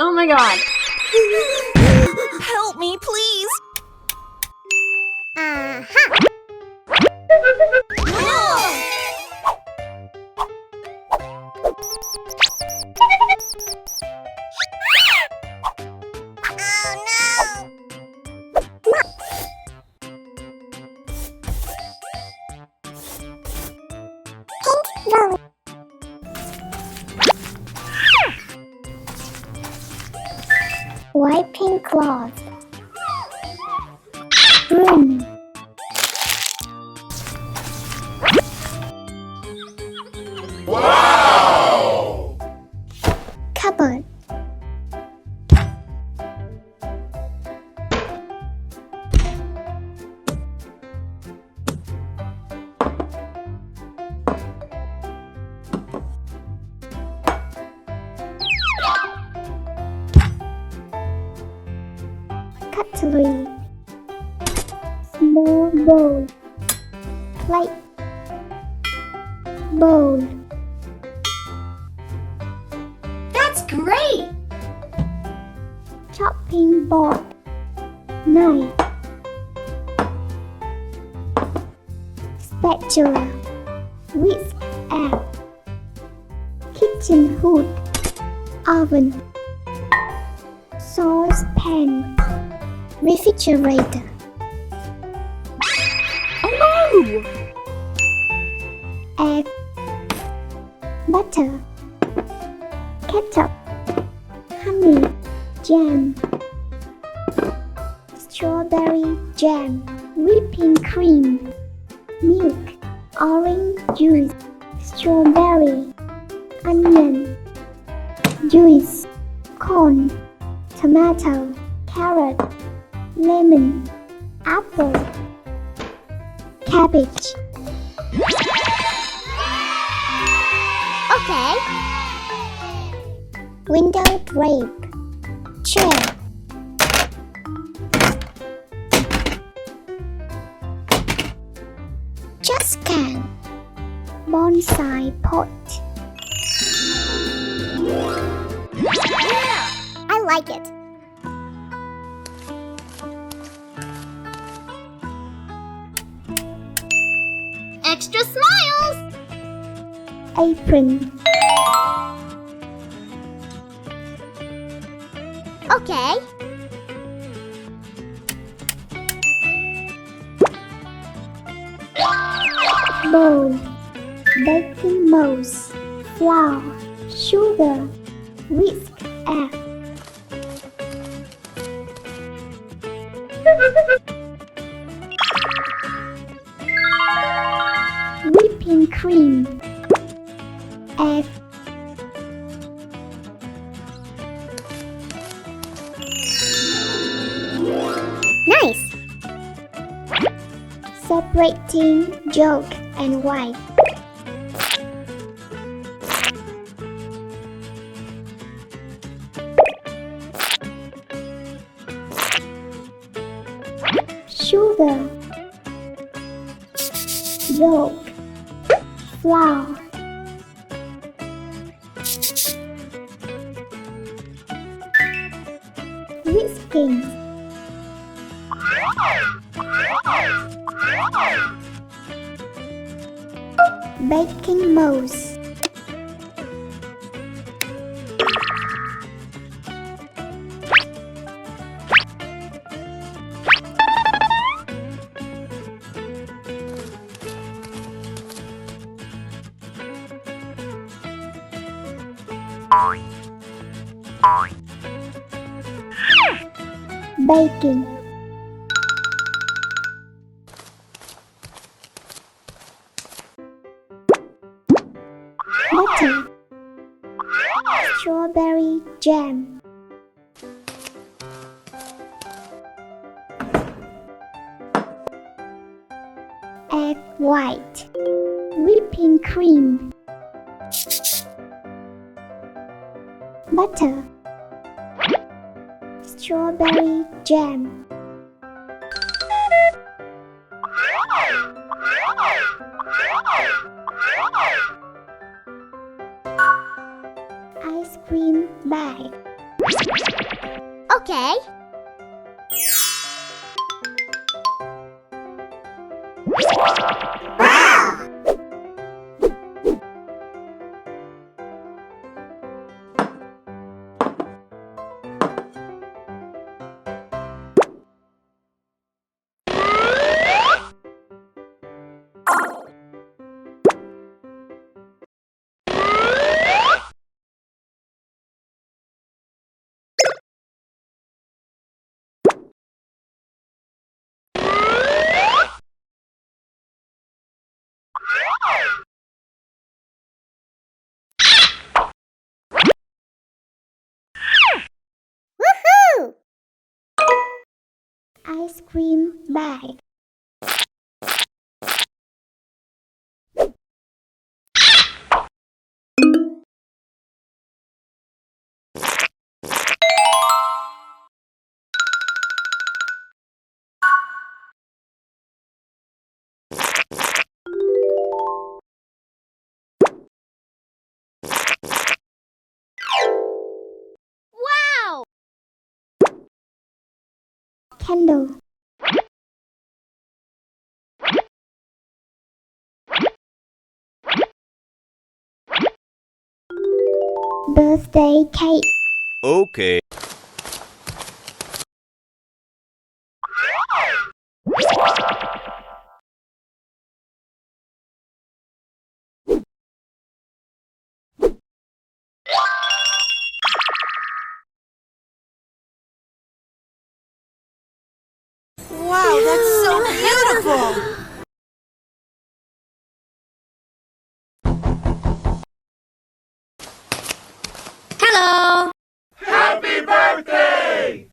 Oh my god. Help me, please! Wiping cloth. Broom. Wow! Cupboard. Cutlery. Small bowl. Plate. Bowl. That's great! Chopping board. Knife. Spatula. Whisk app. Kitchen hood. Oven. Saucepan. Refrigerator. Oh no! Egg. Butter. Ketchup. Honey. Jam. Strawberry jam. Whipping cream. Milk. Orange juice. Strawberry. Onion. Juice. Corn. Tomato. Carrot. Lemon. Apple. Cabbage. Okay. Window drape. Chair. Just can. Bonsai pot. Yeah! I like it. Extra smiles! Apron. Okay. Bowl. Baking mouse. Flour. Sugar. Whisk egg. Whipping cream. Egg. Nice! Separating yolk and white. Sugar. Yolk. Flour. Whisking. Baking mouse. Baking. Butter. Strawberry jam. Egg white. Whipping cream. Butter. Strawberry jam. Ice cream bag. Okay. Woohoo! Ice cream bag. Wow! Candle. Birthday cake. Okay. Wow, that's so beautiful! Hello! Happy birthday!